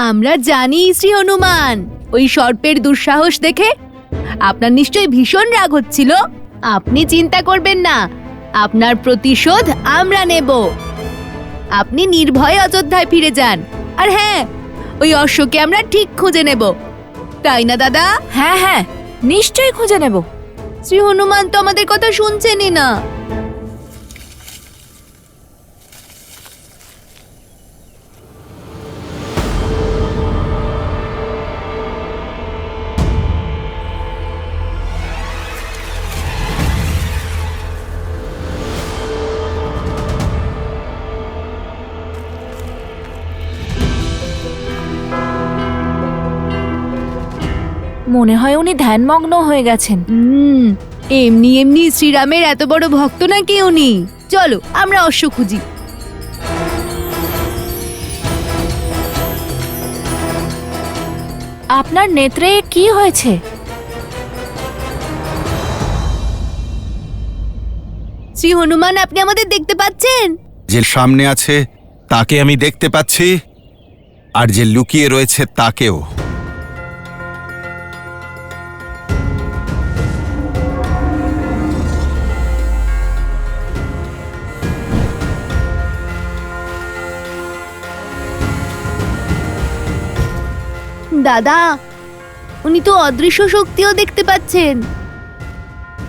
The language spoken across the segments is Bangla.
আমরা জানি শ্রী হনুমান, ওই সর্পের দুঃসাহস দেখে আপনার নিশ্চয়ই ভীষণ রাগ হচ্ছিল। আপনি চিন্তা করবেন না, আপনার প্রতিশোধ আমরা নেব। আপনি নির্ভয়ে অযোধ্যায় ফিরে যান। আর হ্যাঁ, ওই অশ্বকে আমরা ঠিক খুঁজে নেব, তাই না দাদা? হ্যাঁ হ্যাঁ, নিশ্চয়ই খুঁজে নেব। শ্রী হনুমান তো আমাদের কথা শুনছেনই না। মনে হয় উনি ধ্যানমগ্ন হয়ে গেছেন। এমনি এমনি শ্রীরামের এত বড় ভক্ত নাকি উনি? চলো আমরা অশ্ব খুঁজি। আপনার নেত্রে কি হয়েছে? শ্রী হনুমান, আপনি আমাদের দেখতে পাচ্ছেন? যে সামনে আছে তাকে আমি দেখতে পাচ্ছি, আর যে লুকিয়ে রয়েছে তাকেও। দাদা, উনি তো অদৃশ্য শক্তিও দেখতে পাচ্ছেন।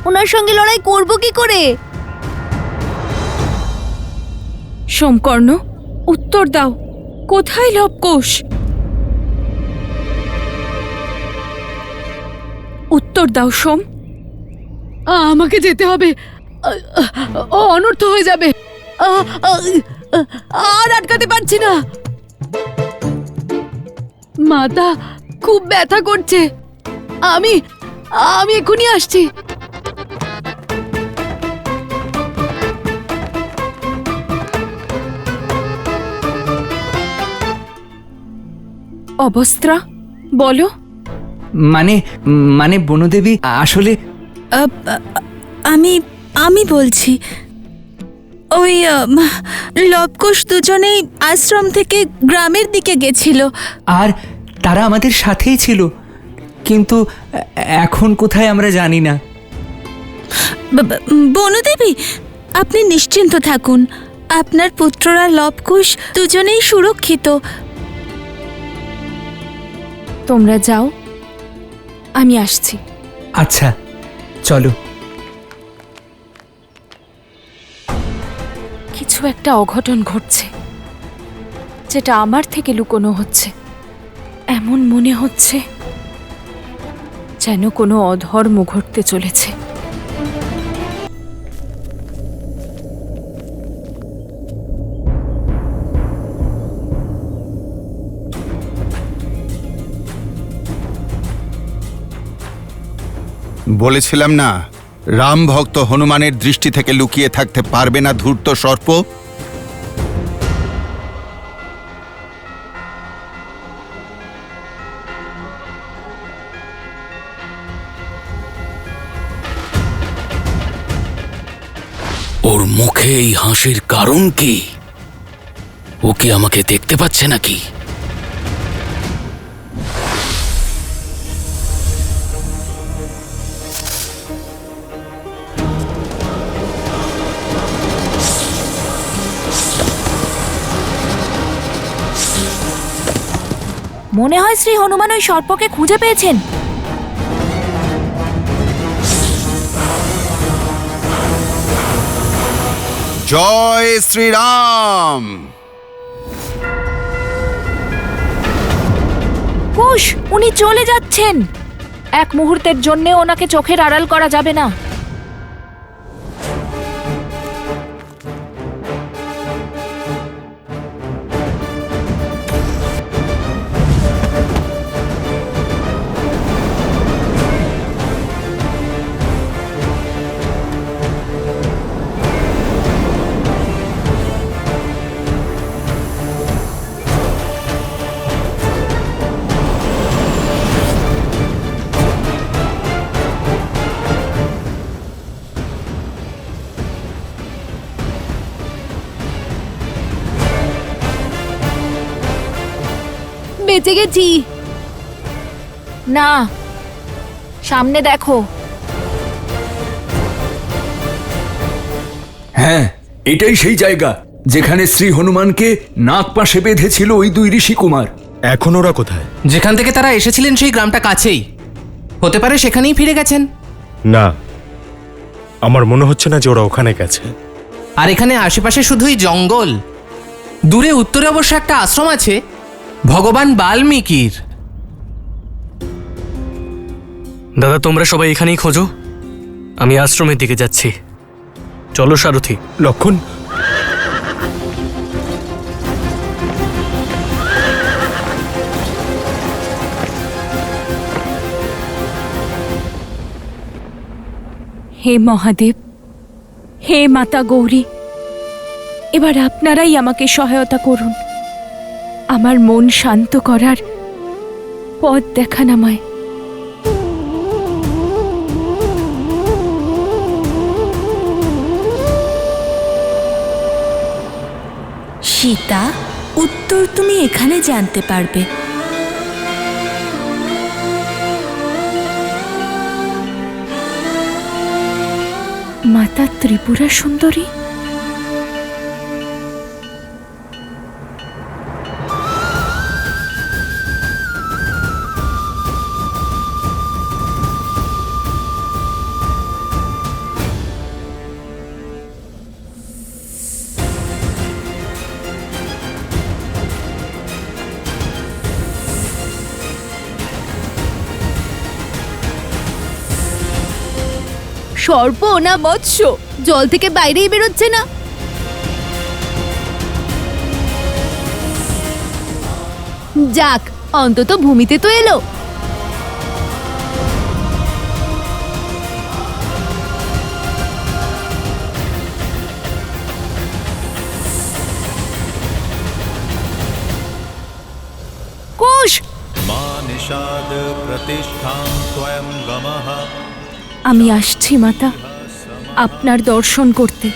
ওনার সঙ্গে লড়াই করব কি করে? সোমকর্ণ, উত্তর দাও, কোথায় লবকুশ? উত্তর দাও সোম। আমাকে যেতে হবে, ও অনর্থ হয়ে যাবে। আর আটকাতে পারছি না। মাথা খুব ব্যথা করছে। আমি এখনই আসছি। অবস্ত্রা, বলো। মানে বনদেবী, আসলে আমি বলছি, ওই লবকুশ দুজনেই আশ্রম থেকে গ্রামের দিকে গেছিল। আর তারা আমাদের সাথেই ছিল, কিন্তু এখন কোথায় আমরা জানি না। বনদেবী, আপনি নিশ্চিন্ত থাকুন, আপনার পুত্ররা লবকুশ দুজনেই সুরক্ষিত। তোমরা যাও, আমি আসছি। আচ্ছা, চলো। কিছু একটা অঘটন ঘটছে, যেটা আমার থেকে লুকোনো হচ্ছে। এমন মনে হচ্ছে যেন কোনো অধর্ম ঘটতে চলেছে। বলেছিলাম না, রাম ভক্ত হনুমানের দৃষ্টি থেকে লুকিয়ে থাকতে পারবে না ধূর্ত সর্প। ওর মুখে এই হাসির কারণ কি? ও কি আমাকে দেখতে পাচ্ছে নাকি? মনে হয় শ্রী হনুমান ওই সর্পকে খুঁজে পেয়েছেন। জয় শ্রীরাম। কুশ, উনি চলে যাচ্ছেন। এক মুহূর্তের জন্য ওনাকে চোখের আড়াল করা যাবে না। বেঁচে গেছি। না, সামনে দেখো। হ্যাঁ, এটাই সেই জায়গা যেখানে শ্রী হনুমানকে নাগ পাশে বেঁধেছিল ওই দুই ঋষি কুমার। এখন ওরা কোথায়? যেখান থেকে তারা এসেছিলেন সেই গ্রামটা কাছেই, হতে পারে সেখানেই ফিরে গেছেন। না, আমার মনে হচ্ছে না যে ওরা ওখানে গেছে। আর এখানে আশেপাশে শুধুই জঙ্গল। দূরে উত্তরে অবশ্য একটা আশ্রম আছে ভগবান বাল্মীকির। দাদা, তোমরা সবাই এখানেই খোঁজো, আমি আশ্রমের দিকে যাচ্ছি। চলো সারথি। লক্ষণ, হে মহাদেব, হে মাতা গৌরী, এবার আপনারাই আমাকে সহায়তা করুন। আমার মন শান্ত করার পথ দেখান আমায়। সীতা, উত্তর তুমি এখানে জানতে পারবে। মাতা ত্রিপুরা সুন্দরী? সর্প না মৎস্য, জল থেকে বাইরেই বেরোচ্ছে না। যাক, অন্তত ভূমিতে তো এলো। কুশ, আমি আসছি মাতা, আপনার দর্শন করতে।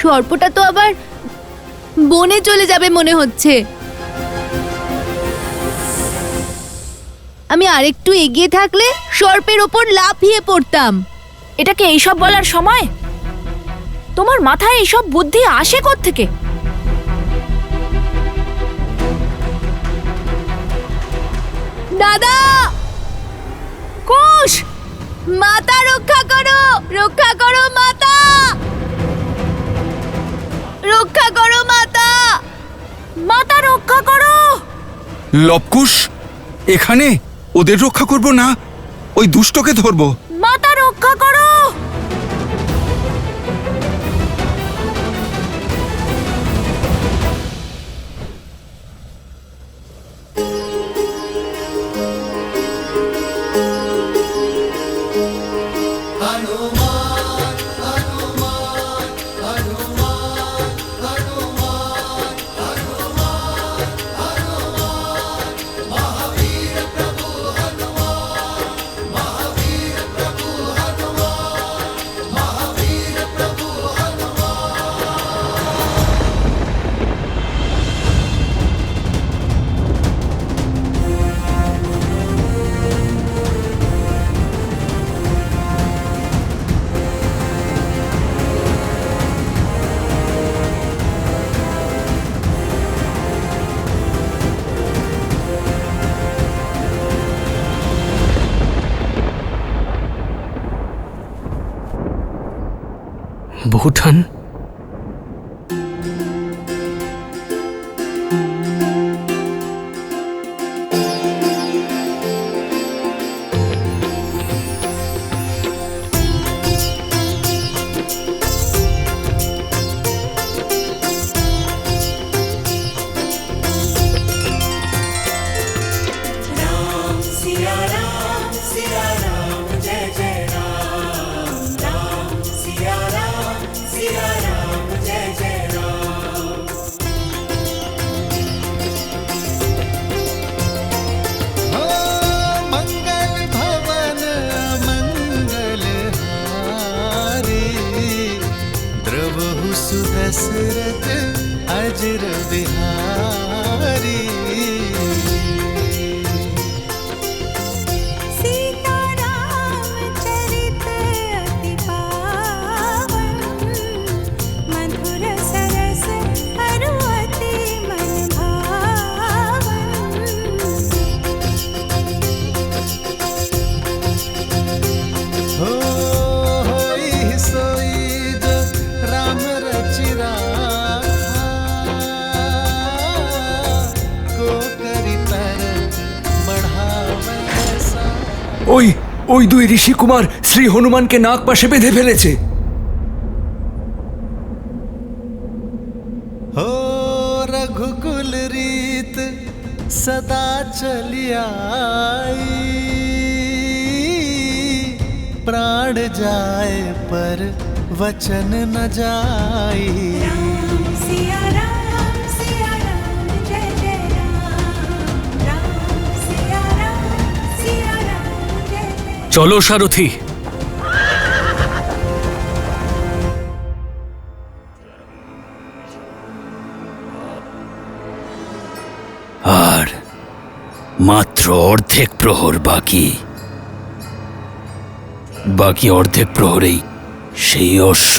সর্পটা তো আবার বনে চলে যাবে মনে হচ্ছে। আমি আরেকটু এগিয়ে থাকলে সর্পের ওপর লাফিয়ে পড়তাম। এটা কি এইসব বলার সময়? তোমার মাথায় এইসব বুদ্ধি আসে কোত্থেকে? দাদা, কুশ, মাতা রক্ষা করো, রক্ষা করো মাতা, রক্ষা করো মাতা, মাতা রক্ষা করো। লবকুশ, এখানে ওদের রক্ষা করব না, ওই দুষ্টকে ধরবো। মাতা রক্ষা করো। মুকুটন, मंगल भवन मंगल हारी, द्रवहु सुदशरथ अजर बिहारी। सीताराम चरित अति पावन, मधुर सरस अरु अति मन भावन। होई सोई जो राम रचि राखा, को करि तरत बढ़ावे सा। ওই ওই দুই ঋষি কুমার শ্রী হনুমানকে নাগ পাশে বেঁধে ফেলেছে। हो रघुकुल रीत सदा चली आई, प्राण जाए पर वचन न जाई। सिया राम जय जय राम सिया राम जय जय। চলো সারথি। আর মাত্র অর্ধেক প্রহর বাকি। বাকি অর্ধেক প্রহরেই সেই অশ্ব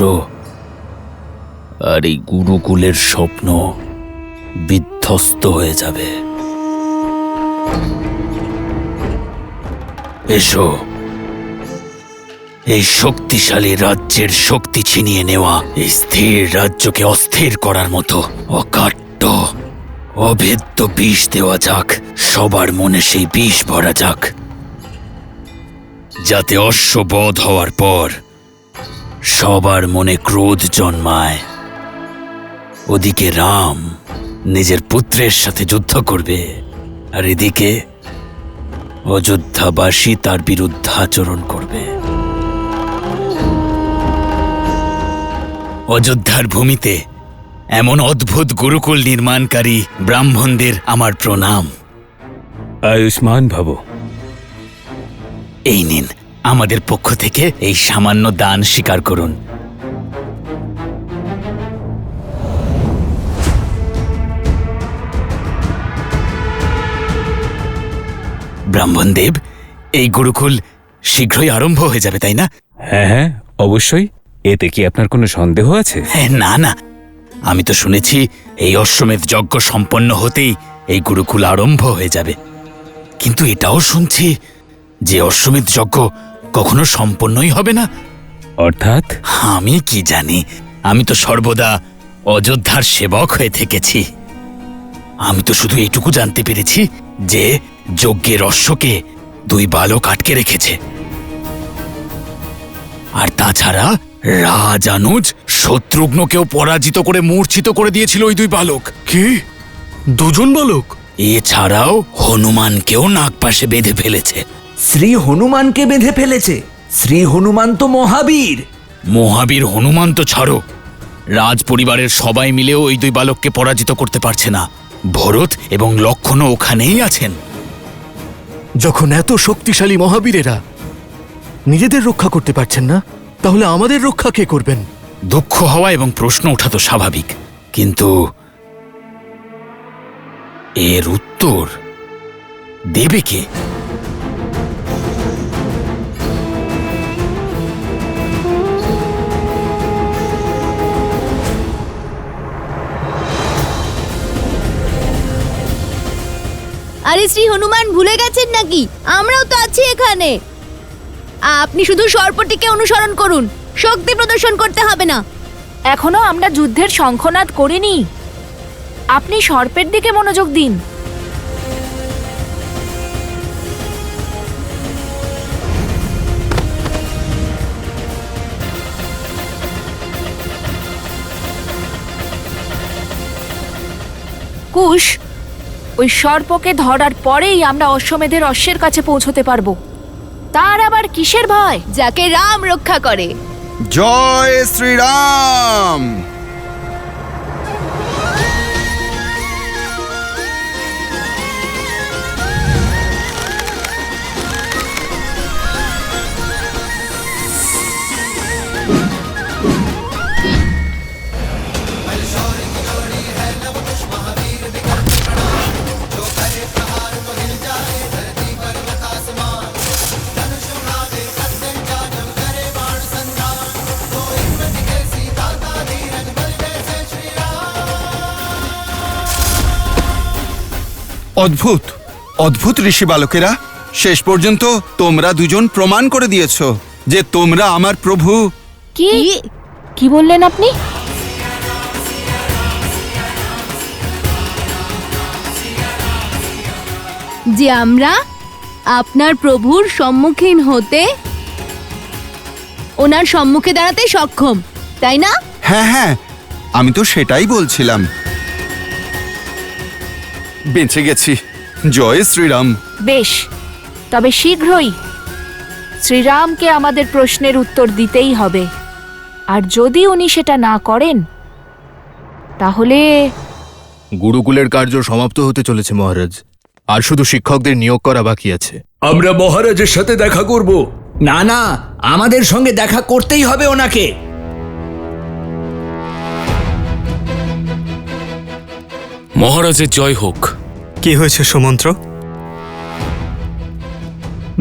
আর এই গুরুকুলের স্বপ্ন বিধ্বস্ত হয়ে যাবে। এসো, এই শক্তিশালী রাজ্যের শক্তি ছিনিয়ে নেওয়া, এই স্থির রাজ্যকে অস্থির করার মতো অকাট্য অভেদ্য বিষ দেওয়া যাক। সবার মনে সেই বিষ ভরা যাক, যাতে অশ্ববধ হওয়ার পর সবার মনে ক্রোধ জন্মায়। ওদিকে রাম নিজের পুত্রের সাথে যুদ্ধ করবে, আর এদিকে অযোধ্যাবাসী তার বিরুদ্ধে আচরণ করবে। অযোধ্যার ভূমিতে এমন অদ্ভুত গুরুকুল নির্মাণকারী ব্রাহ্মণদের আমার প্রণাম। আয়ুষ্মান ভব। এই নিন, আমাদের পক্ষ থেকে এই সামান্য দান স্বীকার করুন। ব্রাহ্মণদেব, এই গুরুকুল শীঘ্রই আরম্ভ হয়ে যাবে, তাই না? হ্যাঁ হ্যাঁ, অবশ্যই। এতে কি আপনার কোনো সন্দেহ আছে? না না, আমি তো শুনেছি এই অশ্বমেধ যজ্ঞ সম্পন্ন হতেই এই গুরুকুল আরম্ভ হয়ে যাবে, কিন্তু এটাও শুনছি যে অশ্বমেধ যজ্ঞ কখনো সম্পন্নই হবে না। অর্থাৎ? আমি কি জানি, আমি তো সর্বদা অযোধ্যার সেবক হয়ে থেকেছি। আমি তো শুধু এইটুকু জানতে পেরেছি যে যজ্ঞের অশ্বকে দুই বালক আটকে রেখেছে, আর তাছাড়া রাজানুজ শত্রুঘ্নকেও পরাজিত করে মূর্ছিত করে দিয়েছিল ওই দুই বালক। কি? দুজন বালক? এছাড়াও হনুমানকেও নাগপাশে বেঁধে ফেলেছে। শ্রী হনুমানকে বেঁধে ফেলেছে? শ্রী হনুমান তো মহাবীর। মহাবীর হনুমান তো ছাড়ো, রাজ পরিবারের সবাই মিলেও ওই দুই বালককে পরাজিত করতে পারছে না। ভরত এবং লক্ষ্মণও ওখানেই আছেন। যখন এত শক্তিশালী মহাবীরেরা নিজেদের রক্ষা করতে পারছেন না, তাহলে আমাদের রক্ষা কে করবেন? দুঃখ হওয়া এবং প্রশ্ন ওঠা তো স্বাভাবিক, কিন্তু এর উত্তর দেবে কে? আরে শ্রী হনুমান ভুলে গেছেন নাকি? আমরাও তো আছি এখানে। আপনি শুধু সর্পটিকে অনুসরণ করুন, শক্তি প্রদর্শন করতে হবে না। এখনো আমরা যুদ্ধের শঙ্খনাদ করিনি। আপনি সর্পের দিকে মনোযোগ দিন। কুশ, ওই সর্পকে ধরার পরেই আমরা অশ্বমেধের অশ্বের কাছে পৌঁছতে পারবো। তার আবার কিসের ভয়? যাকে রাম রক্ষা করে। জয় শ্রীরাম। অদ্ভুত অদ্ভুত ঋষি বালকেরা, শেষ পর্যন্ত তোমরা দুজন প্রমাণ করে দিয়েছো যে তোমরা আমার প্রভু। কি কি বললেন আপনি? যে আমরা আপনার প্রভুর সম্মুখীন হতে, ওনার সম্মুখে দাঁড়াতে সক্ষম, তাই না? হ্যাঁ হ্যাঁ, আমি তো সেটাই বলছিলাম। বেঁচে গেছি। জয় শ্রীরাম। বেশ, তবে শীঘ্রই শ্রীরামকে আমাদের প্রশ্নের উত্তর দিতেই হবে। আর যদি উনি সেটা না করেন তাহলে গুরুকুলের কার্য সমাপ্ত হতে চলেছে মহারাজ, আর শুধু শিক্ষকদের নিয়োগ করা বাকি আছে। আমরা মহারাজের সাথে দেখা করব। না না, আমাদের সঙ্গে দেখা করতেই হবে ওনাকে। মহারাজের জয় হোক। কি হয়েছে সুমন্ত্র?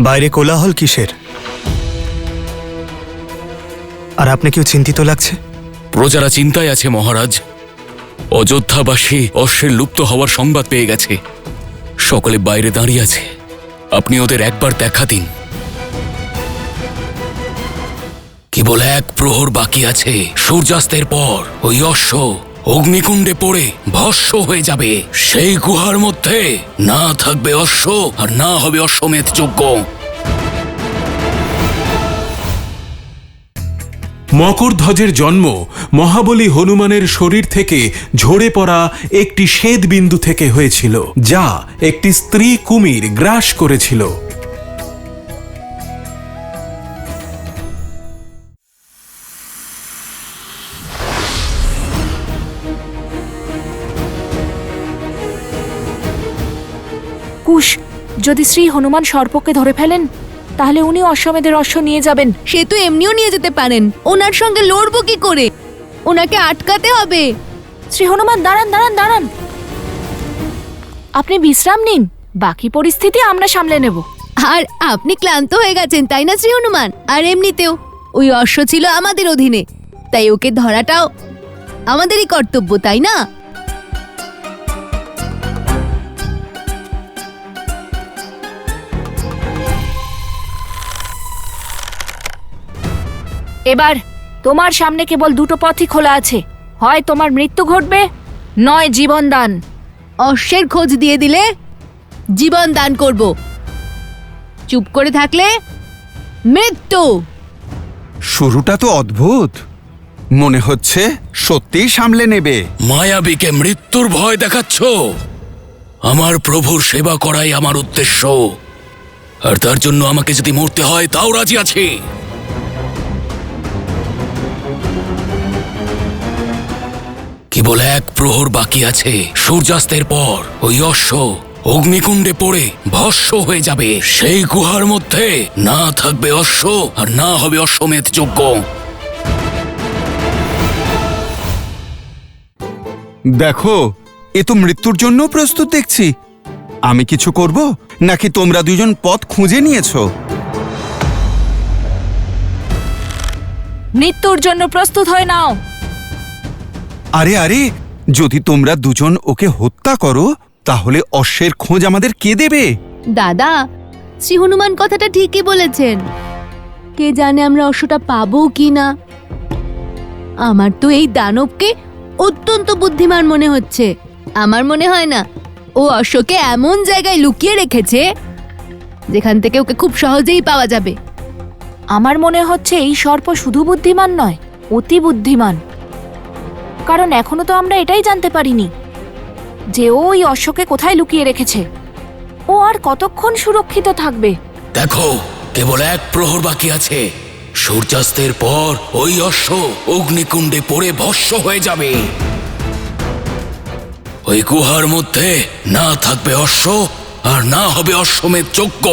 বাইরে কোলাহল কিসের? আর আপনাকেও চিন্তিত লাগছে? প্রজারা চিন্তায় আছে মহারাজ। অযোধ্যাবাসী অশ্বের লুপ্ত হওয়ার সংবাদ পেয়ে গেছে। সকলে বাইরে দাঁড়িয়ে আছে। আপনি ওদের একবার দেখা দিন। কেবল এক প্রহর বাকি আছে। সূর্যাস্তের পর ওই অশ্ব অগ্নিকুণ্ডে পড়ে ভস্ম হয়ে যাবে। সেই গুহার মধ্যে না থাকবে অশ্ব, আর না হবে অশ্বমেধ যজ্ঞ। মকরধ্বজের জন্ম মহাবলী হনুমানের শরীর থেকে ঝরে পড়া একটি শ্বেত বিন্দু থেকে হয়েছিল, যা একটি স্ত্রী কুমির গ্রাস করেছিল। কুশ, যদি শ্রী হনুমান সর্পকে ধরে ফেলেন তাহলে উনি অশ্বমেধের অশ্ব নিয়ে যাবেন। সে তো এমনিও নিয়ে যেতে পারেন। ওনার সঙ্গে লড়বো কি করে? ওনাকে আটকাতে হবে। শ্রী হনুমান, দাঁড়ান দাঁড়ান দাঁড়ান, আপনি বিশ্রাম নিন। বাকি পরিস্থিতি আমরা সামলে নেব। আর আপনি ক্লান্ত হয়ে গেছেন, তাই না শ্রী হনুমান? আর এমনিতেও ওই অশ্ব ছিল আমাদের অধীনে, তাই ওকে ধরাটাও আমাদেরই কর্তব্য, তাই না? এবার তোমার সামনে কেবল দুটো পথই খোলা আছে। হয় তোমার মৃত্যু ঘটবে, নয় জীবনদান। অশ্বের খোঁজ দিয়ে দিলে জীবন দান করব, চুপ করে থাকলে মৃত্যু। শুরুটা তো অদ্ভুত। মনে হচ্ছে সত্যিই সামলে নেবে। মায়াবীকে মৃত্যুর ভয় দেখাচ্ছ? আমার প্রভুর সেবা করাই আমার উদ্দেশ্য, আর তার জন্য আমাকে যদি মরতে হয় তাও রাজি আছি। কেবল এক প্রহর বাকি আছে। সূর্যাস্তের পর ওই অশ্ব অগ্নিকুণ্ডে পড়ে ভস্ম হয়ে যাবে। সেই গুহার মধ্যে না থাকবে অশ্ব, আর না হবে অশ্বমেধ যজ্ঞ। দেখো, এ তো মৃত্যুর জন্য প্রস্তুত দেখছি। আমি কিছু করব নাকি তোমরা দুজন পথ খুঁজে নিয়েছো? মৃত্যুর জন্য প্রস্তুত হয়ে নাও। আরে আরে, যদি তোমরা দুজন ওকে হত্যা করো তাহলে অশ্বের খোঁজ আমাদের কে দেবে? দাদা, শ্রী হনুমান কথাটা ঠিকই বলেছেন। কে জানে আমরা অশ্বটা পাবো কি না। আমার তো এই দানবকে অত্যন্ত বুদ্ধিমান মনে হচ্ছে। আমার মনে হয় না ও অশ্বকে এমন জায়গায় লুকিয়ে রেখেছে যেখান থেকে ওকে খুব সহজেই পাওয়া যাবে। আমার মনে হচ্ছে এই সর্প শুধু বুদ্ধিমান নয়, অতি বুদ্ধিমান। কারণ এখনো তো আমরা এটাই জানতে পারিনি যে ও ওই অশ্বকে কোথায় লুকিয়ে রেখেছে। ও আর কতক্ষণ সুরক্ষিত থাকবে? দেখো, কেবল এক প্রহর বাকি আছে। সূর্যাস্তের পর ওই অশ্ব অগ্নিকুণ্ডে পড়ে ভস্ম হয়ে যাবে। ওই গুহার মধ্যে না থাকবে অশ্ব, আর না হবে অশ্বমেধ যজ্ঞ।